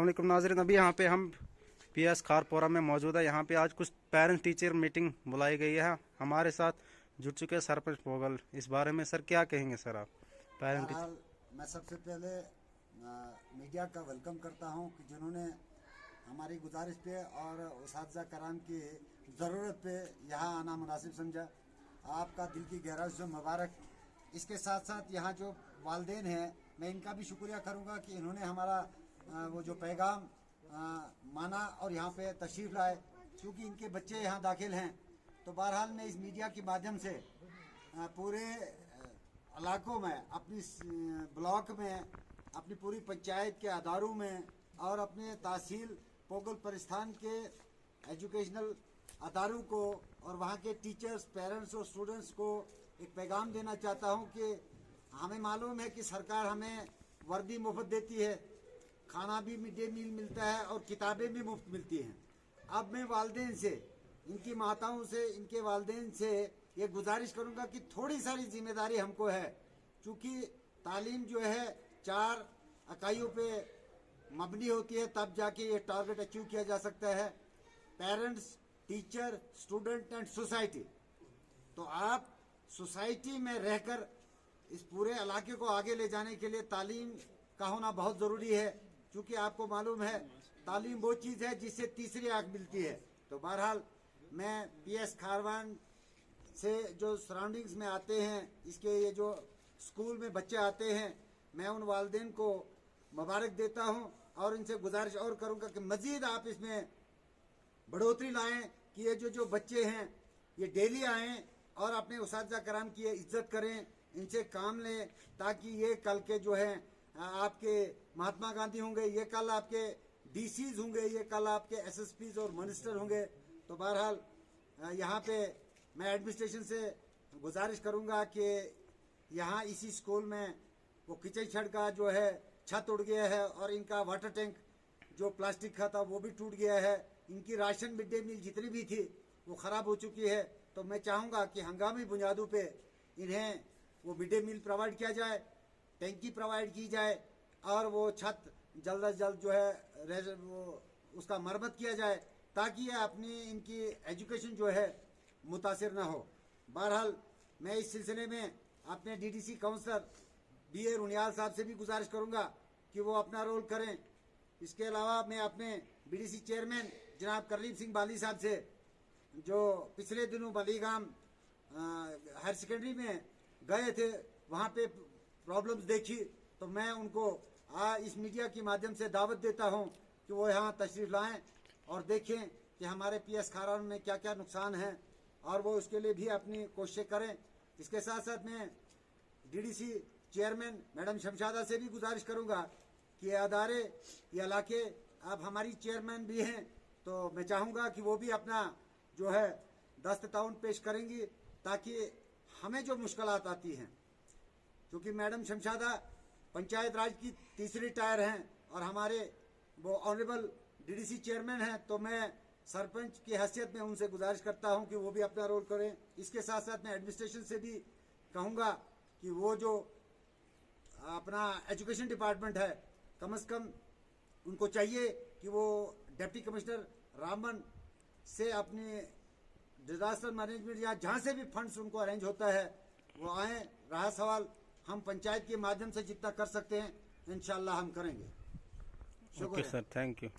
अस्सलाम नाज़रीन, अभी यहाँ पे हम PS खारपोरा में मौजूद है। यहाँ पे आज कुछ पेरेंट्स टीचर मीटिंग बुलाई गई है। हमारे साथ जुड़ चुके हैं सरपंच पोगल। इस बारे में सर क्या कहेंगे सर आप? पेरेंट टीचर मैं सबसे पहले मीडिया का वेलकम करता हूँ कि जिन्होंने हमारी गुजारिश पे और उस्ताद कराम की ज़रूरत पे यहाँ आना मुनासिब समझा। आपका दिल की गहराई से मुबारक। इसके साथ साथ यहाँ जो वालिदैन हैं, मैं इनका भी शुक्रिया करूँगा कि इन्होंने हमारा वो जो पैगाम माना और यहाँ पे तशरीफ़ लाए, क्योंकि इनके बच्चे यहाँ दाखिल हैं। तो बहरहाल मैं इस मीडिया के माध्यम से पूरे इलाकों में, अपनी ब्लॉक में, अपनी पूरी पंचायत के अदारों में और अपने तहसील पोगल परिस्थान के एजुकेशनल अदारों को और वहाँ के टीचर्स, पेरेंट्स और स्टूडेंट्स को एक पैगाम देना चाहता हूँ कि हमें मालूम है कि सरकार हमें वर्दी मुफ्त देती है, खाना भी मिड डे मील मिलता है और किताबें भी मुफ्त मिलती हैं। अब मैं वालिदैन से, इनकी माताओं से, इनके वालिदैन से ये गुजारिश करूँगा कि थोड़ी सारी जिम्मेदारी हमको है, क्योंकि तालीम जो है 4 इकाइयों पे मबनी होती है, तब जाके ये टारगेट अचीव किया जा सकता है। Parents, teacher, student and society. तो आप सोसाइटी में रहकर इस पूरे इलाके को आगे ले जाने के लिए तालीम का होना बहुत ज़रूरी है, क्योंकि आपको मालूम है तालीम वो चीज़ है जिससे तीसरी आँख मिलती है। तो बहरहाल मैं PS खारवान से जो सराउंडिंग्स में आते हैं, इसके ये जो स्कूल में बच्चे आते हैं, मैं उन वालिदैन को मुबारक देता हूं और इनसे गुजारिश और करूंगा कि मज़ीद आप इसमें बढ़ोतरी लाएं कि ये जो बच्चे हैं ये डेली आएँ और अपने उस्ताद कराम की इज्जत करें, इनसे काम लें, ताकि ये कल के जो हैं आपके महात्मा गांधी होंगे, ये कल आपके DCs होंगे, ये कल आपके SSPs और मिनिस्टर होंगे। तो बहरहाल यहाँ पे मैं एडमिनिस्ट्रेशन से गुजारिश करूँगा कि यहाँ इसी स्कूल में वो किचन शेड का जो है छत उड़ गया है और इनका वाटर टैंक जो प्लास्टिक का था वो भी टूट गया है। इनकी राशन मिड डे मील जितनी भी थी वो ख़राब हो चुकी है। तो मैं चाहूँगा कि हंगामी बुनियादों पे इन्हें वो मिड डे मील प्रोवाइड किया जाए, टैंकी प्रोवाइड की जाए और वो छत जल्द अज जल्द जो है वो उसका मरम्मत किया जाए, ताकि ये अपनी इनकी एजुकेशन जो है मुतासिर ना हो। बहरहाल मैं इस सिलसिले में अपने DDC काउंसलर BA रुनियाल साहब से भी गुजारिश करूंगा कि वो अपना रोल करें। इसके अलावा मैं अपने BDC चेयरमैन जनाब करलीम सिंह बाली साहब से, जो पिछले दिनों बलीगाम हायर सेकेंडरी में गए थे, वहाँ पे प्रॉब्लम्स देखी, तो मैं उनको इस मीडिया के माध्यम से दावत देता हूँ कि वो यहाँ तशरीफ़ लाएँ और देखें कि हमारे PS खारवान में क्या क्या नुकसान हैं और वो उसके लिए भी अपनी कोशिशें करें। इसके साथ साथ मैं DDC चेयरमैन मैडम शमशादा से भी गुजारिश करूँगा कि ये अदारे, ये इलाके, आप हमारी चेयरमैन भी हैं, तो मैं चाहूँगा कि वो भी अपना जो है दस्त ताउन पेश करेंगी, ताकि हमें जो मुश्किलात आती हैं, क्योंकि मैडम शमशादा पंचायत राज की तीसरी टायर हैं और हमारे वो ऑनरेबल DDC चेयरमैन हैं, तो मैं सरपंच की हैसियत में उनसे गुजारिश करता हूं कि वो भी अपना रोल करें। इसके साथ साथ मैं एडमिनिस्ट्रेशन से भी कहूँगा कि वो जो अपना एजुकेशन डिपार्टमेंट है, कम से कम उनको चाहिए कि वो डिप्टी कमिश्नर रामन से अपनी डिजास्टर मैनेजमेंट या जहाँ से भी फंड्स उनको अरेंज होता है वो आएँ। रहा सवाल, हम पंचायत के माध्यम से जितना कर सकते हैं इंशाल्लाह हम करेंगे। Okay sir, thank you.